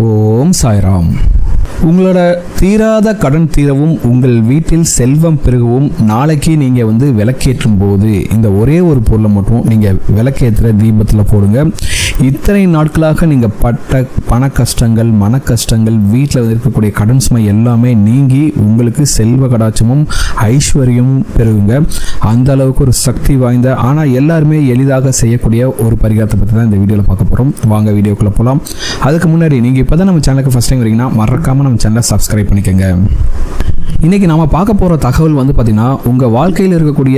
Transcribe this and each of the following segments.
ஓம் சாய்ராம். உங்களோட தீராத கடன் தீரவும் உங்கள் வீட்டில் செல்வம் பெருகவும் நாளைக்கு நீங்கள் விளக்கேற்றும் போது இந்த ஒரே ஒரு பொருளை மட்டும் நீங்கள் விளக்கேற்றுற தீபத்தில் போடுங்க. இத்தனை நாட்களாக நீங்கள் பட்ட பண கஷ்டங்கள், மன கஷ்டங்கள், வீட்டில் இருக்கக்கூடிய கடன் சுமை எல்லாமே நீங்கி உங்களுக்கு செல்வ கடாட்சமும் ஐஸ்வர்யமும் பெருகுங்க. அந்த அளவுக்கு ஒரு சக்தி வாய்ந்த ஆனால் எல்லாருமே எளிதாக செய்யக்கூடிய ஒரு பரிகாரத்தை பற்றி தான் இந்த வீடியோவில் பார்க்க போகிறோம். வாங்க வீடியோக்குள்ளே போகலாம். அதுக்கு முன்னாடி நீங்கள் இப்போ தான் நம்ம சேனலுக்கு ஃபஸ்ட் டைம் வரீங்கன்னா மறக்காமல் நம்ம சேனலை சப்ஸ்கிரைப் பண்ணிக்கோங்க. இன்றைக்கி நாம் பார்க்க போகிற தகவல் பார்த்திங்கன்னா உங்கள் வாழ்க்கையில் இருக்கக்கூடிய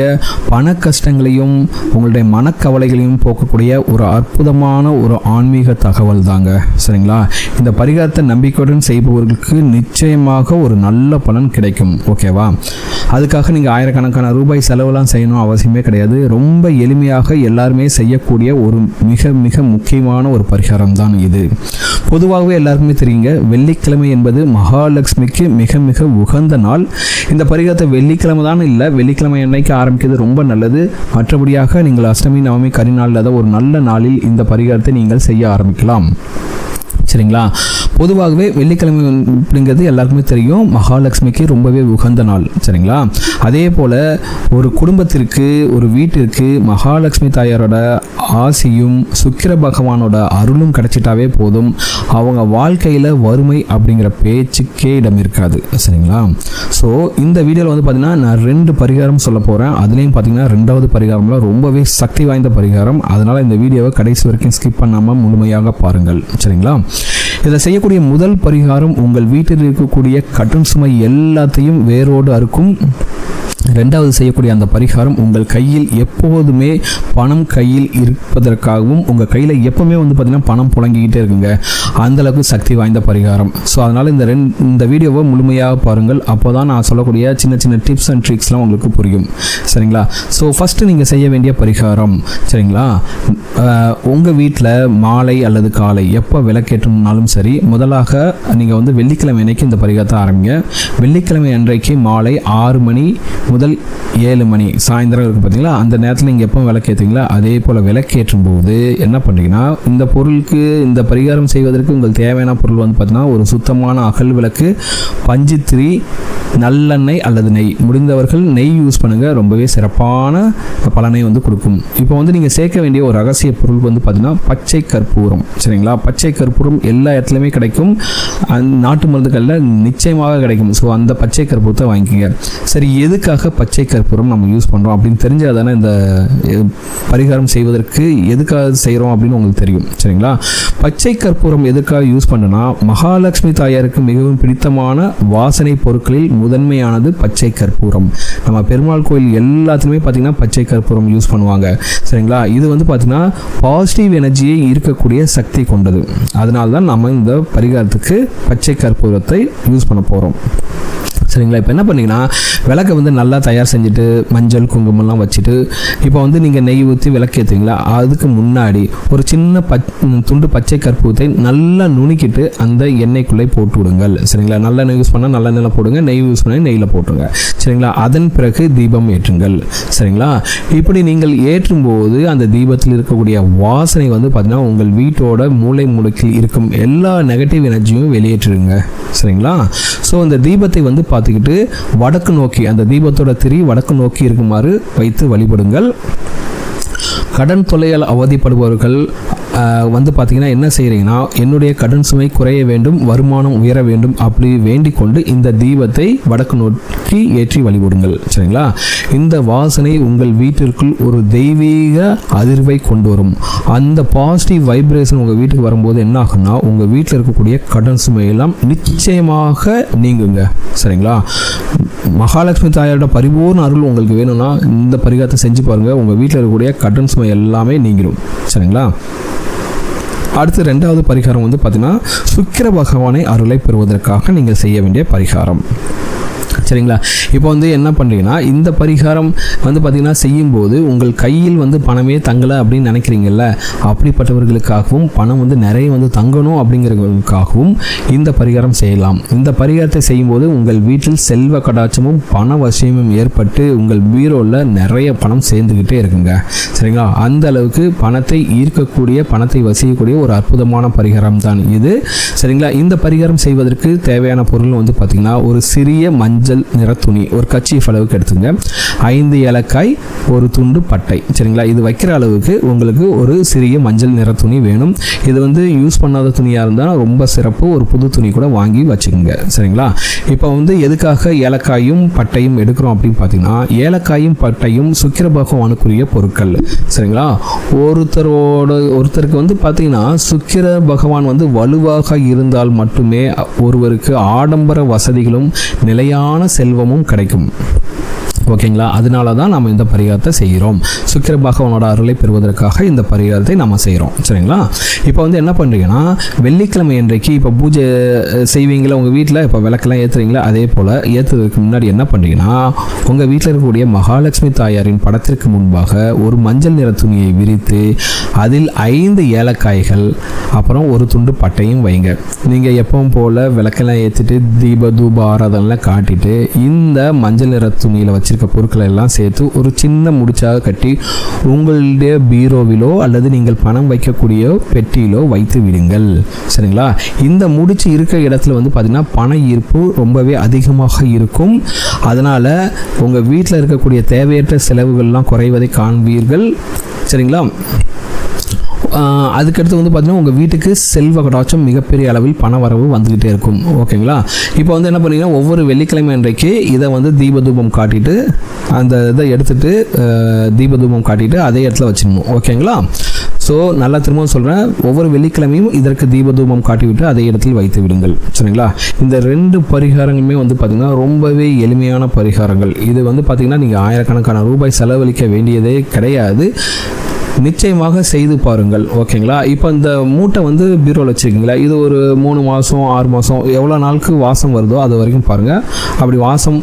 பண கஷ்டங்களையும் உங்களுடைய மனக்கவலைகளையும் போக்கக்கூடிய ஒரு அற்புதமான ஒரு ஆன்மீக தகவல் தாங்க. சரிங்களா? இந்த பரிகாரத்தை நம்பிக்கையுடன் செய்பவர்களுக்கு நிச்சயமாக ஒரு நல்ல பலன் கிடைக்கும். ஓகேவா? அதுக்காக நீங்கள் ஆயிரக்கணக்கான ரூபாய் செலவெல்லாம் செய்யணும் அவசியமே கிடையாது. ரொம்ப எளிமையாக எல்லாருமே செய்யக்கூடிய ஒரு மிக மிக முக்கியமான ஒரு பரிகாரம் தான் இது. பொதுவாகவே எல்லாருக்குமே தெரியுங்க, வெள்ளிக்கிழமை என்பது மகாலட்சுமிக்கு மிக மிக உகந்த நாள். இந்த பரிகாரத்தை வெள்ளிக்கிழமை தான் இல்லை, வெள்ளிக்கிழமை அன்னைக்கு ஆரம்பிக்கிறது ரொம்ப நல்லது. மற்றபடியாக நீங்கள் அஷ்டமி, நவமி, கரிநாள் ஒரு நல்ல நாளில் இந்த பரிகாரத்தை நீங்கள் செய்ய ஆரம்பிக்கலாம். சரிங்களா? பொதுவாகவே வெள்ளிக்கிழமை அப்படிங்கிறது எல்லாருக்குமே தெரியும், மகாலட்சுமிக்கு ரொம்பவே உகந்த நாள். சரிங்களா? அதே போல் ஒரு குடும்பத்திற்கு, ஒரு வீட்டிற்கு மகாலட்சுமி தாயாரோட ஆசியும் சுக்கிர பகவானோட அருளும் கிடைச்சிட்டாவே போதும், அவங்க வாழ்க்கையில் வறுமை அப்படிங்கிற பேச்சுக்கே இடம் இருக்காது. சரிங்களா? ஸோ இந்த வீடியோவில் பார்த்தீங்கன்னா நான் 2 பரிகாரம் சொல்ல போகிறேன். அதுலேயும் பார்த்தீங்கன்னா 2வது பரிகாரம்லாம் ரொம்பவே சக்தி வாய்ந்த பரிகாரம். அதனால் இந்த வீடியோவை கடைசி வரைக்கும் ஸ்கிப் பண்ணாமல் முழுமையாக பாருங்கள். சரிங்களா? இதை செய்யக்கூடிய முதல் பரிகாரம் உங்கள் வீட்டில் இருக்கக்கூடிய கடன் சுமை எல்லாத்தையும் வேரோடு அறுக்கும். 2வது செய்யக்கூடிய அந்த பரிகாரம் உங்கள் கையில் எப்போதுமே பணம் கையில் இருப்பதற்காகவும் உங்கள் கையில் எப்போவுமே பார்த்தீங்கன்னா பணம் புழங்கிக்கிட்டே இருக்குங்க. அந்தளவுக்கு சக்தி வாய்ந்த பரிகாரம். ஸோ அதனால் இந்த வீடியோவை முழுமையாக பாருங்கள். அப்போ தான் நான் சொல்லக்கூடிய சின்ன சின்ன டிப்ஸ் அண்ட் ட்ரிக்ஸ்லாம் உங்களுக்கு புரியும். சரிங்களா? ஸோ ஃபஸ்ட்டு நீங்கள் செய்ய வேண்டிய பரிகாரம், சரிங்களா, உங்கள் வீட்டில் மாலை அல்லது காலை எப்போ விளக்கேற்றணும்னாலும் சரி, முதலாக நீங்கள் வெள்ளிக்கிழமை அன்றைக்கி இந்த பரிகாரத்தை ஆரம்பிங்க. வெள்ளிக்கிழமை அன்றைக்கு மாலை 6 மணி முதல் 7 மணி சாயந்தரம் இருக்குது பார்த்தீங்களா, அந்த நேரத்தில் நீங்கள் எப்போ விளக்கேற்றுங்களா, அதே போல் விளக்கேற்றும் போது என்ன பண்ணுறீங்கன்னா, இந்த பொருளுக்கு இந்த பரிகாரம் செய்வதற்கு உங்களுக்கு தேவையான பொருள் பார்த்தீங்கன்னா ஒரு சுத்தமான அகல் விளக்கு, பஞ்சுத்திரி, நல்லெண்ணெய் அல்லது நெய். முடிந்தவர்கள் நெய் யூஸ் பண்ணுங்கள், ரொம்பவே சிறப்பான பலனை கொடுக்கும். இப்போ நீங்கள் சேர்க்க வேண்டிய ஒரு ரகசிய பொருள் பார்த்தீங்கன்னா பச்சை கற்பூரம். சரிங்களா? பச்சை கற்பூரம் எல்லா இடத்துலையுமே கிடைக்கும், நாட்டு மருந்துகளில் நிச்சயமாக கிடைக்கும். ஸோ அந்த பச்சை கற்பூரத்தை வாங்கிக்கோங்க. சரி, எதுக்காக பச்சை கற்பூரம் நம்ம யூஸ் பண்ணுறோம் அப்படின்னு தெரிஞ்சால் தானே இந்த பரிகாரம் செய்வதற்கு எதுக்காக செய்கிறோம் அப்படின்னு உங்களுக்கு தெரியும். சரிங்களா? பச்சை கற்பூரம் எதுக்காக யூஸ் பண்ணனா, மகாலட்சுமி தாயாருக்கு மிகவும் பிடித்தமான வாசனை பொருட்களில் முதன்மையானது பச்சை கற்பூரம். நம்ம பெருமாள் கோயில் எல்லாத்துலேயுமே பார்த்தீங்கன்னா பச்சை கற்பூரம் யூஸ் பண்ணுவாங்க. சரிங்களா? இது பார்த்தீங்கன்னா பாசிட்டிவ் எனர்ஜியை இருக்கக்கூடிய சக்தி கொண்டது. அதனால தான் நம்ம இந்த பரிகாரத்துக்கு பச்சை கற்பூரத்தை யூஸ் பண்ண போகிறோம். சரிங்களா? இப்போ என்ன பண்ணிங்கன்னா, விளக்கை நல்லா தயார் செஞ்சுட்டு மஞ்சள் குங்குமம்லாம் வச்சுட்டு இப்போ நீங்கள் நெய் ஊற்றி விளக்கேற்றுங்களா, அதுக்கு முன்னாடி ஒரு சின்ன துண்டு பச்சை கற்பூரத்தை நல்லா நுணுக்கிட்டு அந்த எண்ணெய்க்குள்ளே போட்டு விடுங்கள். சரிங்களா? நல்லெண்ணெய் யூஸ் பண்ணால் நல்லெண்ணெயில் போடுங்க, நெய் யூஸ் பண்ணால் நெய்யில் போட்டுருங்க. சரிங்களா? அதன் பிறகு தீபம் ஏற்றுங்கள். சரிங்களா? இப்படி நீங்கள் ஏற்றும்போது அந்த தீபத்தில் இருக்கக்கூடிய வாசனை பார்த்தீங்கன்னா உங்கள் வீட்டோட மூளை முடுக்கில் இருக்கும் எல்லா நெகட்டிவ் எனர்ஜியும் வெளியேற்றுங்க. சரிங்களா? ஸோ அந்த தீபத்தை பார்த்துக்கிட்டு வடக்கு நோக்கி, அந்த தீபத்தோட திரி வடக்கு நோக்கி இருக்குமாறு வைத்து வழிபடுங்கள். கடன் தொல்லையால் அவதிப்படுபவர்கள் பார்த்தீங்கன்னா என்ன செய்கிறீங்கன்னா, என்னுடைய கடன் சுமை குறைய வேண்டும், வருமானம் உயர வேண்டும் அப்படி வேண்டிக் கொண்டு இந்த தீபத்தை வடக்கு நோக்கி ஏற்றி வழிபடுங்கள். சரிங்களா? இந்த வாசனை உங்கள் வீட்டிற்குள் ஒரு தெய்வீக அதிர்வை கொண்டு வரும். அந்த பாசிட்டிவ் வைப்ரேஷன் உங்கள் வீட்டுக்கு வரும்போது என்ன ஆகும்னா, உங்கள் வீட்டில் இருக்கக்கூடிய கடன் சுமையெல்லாம் நிச்சயமாக நீங்குங்க. சரிங்களா? மகாலட்சுமி தாயாரோட பரிபூர்ண அருள் உங்களுக்கு வேணும்னா இந்த பரிகாரத்தை செஞ்சு பாருங்கள், உங்கள் வீட்டில் இருக்கக்கூடிய கடன் சுமை எல்லாமே நீங்கிடும். சரிங்களா? அடுத்து 2வது பரிகாரம் பார்த்தீங்கன்னா சுக்கிர பகவானை அருளை பெறுவதற்காக நீங்கள் செய்ய வேண்டிய பரிகாரம். சரிங்களா? இப்போ வந்து என்ன பண்ணுறீங்கன்னா, இந்த பரிகாரம் வந்து பார்த்திங்கன்னா செய்யும்போது உங்கள் கையில் வந்து பணமே தங்கலை அப்படின்னு நினைக்கிறீங்கல்ல, அப்படிப்பட்டவர்களுக்காகவும் பணம் வந்து நிறைய வந்து தங்கணும் அப்படிங்கிறவர்களுக்காகவும் இந்த பரிகாரம் செய்யலாம். இந்த பரிகாரத்தை செய்யும்போது உங்கள் வீட்டில் செல்வ கடாட்சமும் பண வசியமும் ஏற்பட்டு உங்கள் பீரோவில் நிறைய பணம் சேர்ந்துக்கிட்டே இருக்குங்க. சரிங்களா? அந்த அளவுக்கு பணத்தை ஈர்க்கக்கூடிய, பணத்தை வசிக்கக்கூடிய ஒரு அற்புதமான பரிகாரம் தான் இது. சரிங்களா? இந்த பரிகாரம் செய்வதற்கு தேவையான பொருள் வந்து பார்த்திங்கன்னா, ஒரு சிறிய மஞ்சள் நிற துணி, ஒரு கர்ச்சீஃப் அளவுக்கு எடுத்துங்க, 5 ஏலக்காய், ஒரு துண்டு பட்டை. சரிங்களா? இது வைக்கிற அளவுக்கு உங்களுக்கு ஒரு சிறிய மஞ்சள் நிற துணி வேணும். இது வந்து யூஸ் பண்ணாத துணியாக இருந்தால் ரொம்ப சிறப்பு, ஒரு புது துணி கூட வாங்கி வச்சுக்கோங்க. சரிங்களா? இப்போ வந்து எதுக்காக ஏலக்காயும் பட்டையும் எடுக்கிறோம் அப்படின்னு பார்த்தீங்கன்னா, ஏலக்காயும் பட்டையும் சுக்கிர பகவானுக்குரிய பொருட்கள். சரிங்களா? ஒருத்தருக்கு வந்து பார்த்தீங்கன்னா, சுக்கிர பகவான் வந்து வலுவாக இருந்தால் மட்டுமே ஒருவருக்கு ஆடம்பர வசதிகளும் நிலையான செல்வமும் கிடைக்கும். ஓகேங்களா? அதனால தான் நம்ம இந்த பரிகாரத்தை செய்கிறோம். சுக்கிர பகவானோட அருளை பெறுவதற்காக இந்த பரிகாரத்தை நம்ம செய்கிறோம். சரிங்களா? இப்போ வந்து என்ன பண்ணுறீங்கன்னா, வெள்ளிக்கிழமை அன்றைக்கு இப்போ பூஜை செய்வீங்களா உங்கள் வீட்டில், இப்போ விளக்கெல்லாம் ஏற்றுறீங்களா, அதே போல் ஏற்றுறதுக்கு முன்னாடி என்ன பண்ணுறீங்கன்னா, உங்கள் வீட்டில் இருக்கக்கூடிய மகாலட்சுமி தாயாரின் படத்திற்கு முன்பாக ஒரு மஞ்சள் நிற துணியை விரித்து அதில் 5 ஏலக்காய்கள் அப்புறம் ஒரு துண்டு பட்டையும் வைங்க. நீங்கள் எப்பவும் போல் விளக்கெல்லாம் ஏற்றிட்டு தீப தூப ஆராதனைலாம் காட்டிட்டு இந்த மஞ்சள் நிற துணியில் வச்சு பொருட்களை எல்லாம் சேர்த்து ஒரு சின்ன முடிச்சாக கட்டி உங்களுடைய பீரோவிலோ அல்லது நீங்கள் பணம் வைக்கக்கூடிய பெட்டியிலோ வைத்து விடுங்கள். சரிங்களா? இந்த முடிச்சு இருக்க இடத்துல வந்து பார்த்தீங்கன்னா பண ஈர்ப்பு ரொம்பவே அதிகமாக இருக்கும். அதனால உங்கள் வீட்டில் இருக்கக்கூடிய தேவையற்ற செலவுகள்லாம் குறைவதை காண்பீர்கள். சரிங்களா? அதுக்கடுத்து வந்து பார்த்தீங்கன்னா உங்கள் வீட்டுக்கு செல்வ கடாட்சம் மிகப்பெரிய அளவில் பண வரவு வந்துக்கிட்டே இருக்கும். ஓகேங்களா? இப்போ வந்து என்ன பண்ணுறீங்கன்னா, ஒவ்வொரு வெள்ளிக்கிழமை அன்றைக்கு இதை வந்து தீபதூபம் காட்டிட்டு அந்த இதை எடுத்துகிட்டு தீபதூபம் காட்டிட்டு அதே இடத்துல வச்சிடணும். ஓகேங்களா? ஸோ நல்லா திரும்பவும் சொல்கிறேன், ஒவ்வொரு வெள்ளிக்கிழமையும் இதற்கு தீபதூபம் காட்டிவிட்டு அதே இடத்தில் வைத்து விடுங்கள். சரிங்களா? இந்த 2 பரிகாரங்களுமே வந்து பார்த்திங்கன்னா ரொம்பவே எளிமையான பரிகாரங்கள். இது வந்து பார்த்திங்கன்னா நீங்கள் ஆயிரக்கணக்கான ரூபாய் செலவழிக்க வேண்டியதே கிடையாது. நிச்சயமாக செய்து பாருங்கள். ஓகேங்களா? இப்போ இந்த மூட்டை வந்து பீரோவில் வச்சுருக்கீங்களா, இது ஒரு 3 மாதம் 6 மாதம் எவ்வளோ நாளுக்கு வாசம் வருதோ அது வரைக்கும் பாருங்கள். அப்படி வாசம்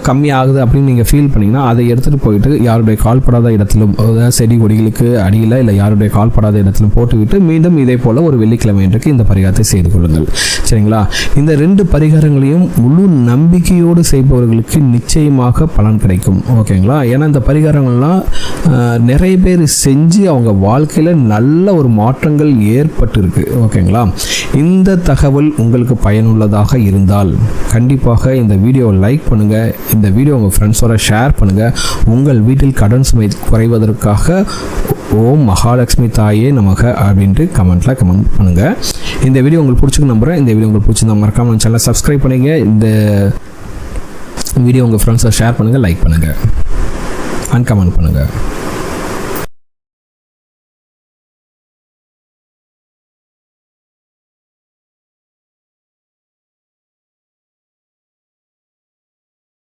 கம்மி ஆகுது அப்படின்னு நீங்கள் ஃபீல் பண்ணிங்கன்னா அதை எடுத்துகிட்டு போயிட்டு யாருடைய கால்படாத இடத்திலும், செடி கொடிகளுக்கு அடியில் இல்லை யாருடைய கால்படாத இடத்திலும் போட்டுவிட்டு மீண்டும் இதே போல் ஒரு வெள்ளிக்கிழமை இன்றைக்கு இந்த பரிகாரத்தை செய்து கொள்ளுங்கள். சரிங்களா? இந்த 2 பரிகாரங்களையும் முழு நம்பிக்கையோடு செய்பவர்களுக்கு நிச்சயமாக பலன் கிடைக்கும். ஓகேங்களா? ஏன்னா இந்த பரிகாரங்கள்லாம் நிறைய பேர் செஞ்சு அவங்க வாழ்க்கையில் நல்ல ஒரு மாற்றங்கள் ஏற்பட்டிருக்கு. ஓகேங்களா? இந்த தகவல் உங்களுக்கு பயனுள்ளதாக இருந்தால் கண்டிப்பாக இந்த வீடியோவை லைக் பண்ணுங்கள், இந்த வீடியோ உங்கள் ஃப்ரெண்ட்ஸோட ஷேர் பண்ணுங்கள். உங்கள் வீட்டில் கடன் சுமை குறைவதற்காக ஓம் மகாலட்சுமி தாயே நமக அப்படின்ட்டு கமெண்ட் பண்ணுங்கள். இந்த வீடியோ உங்களுக்கு பிடிச்சிருக்கு நம்புகிறேன். இந்த வீடியோ உங்களுக்கு பிடிச்சிருந்தா மறக்காம நம்ம சேனலை சப்ஸ்கிரைப் பண்ணுங்க. இந்த வீடியோ உங்கள் ஃப்ரெண்ட்ஸோட ஷேர் பண்ணுங்கள், லைக் பண்ணுங்கள் அண்ட் கமெண்ட் பண்ணுங்கள்.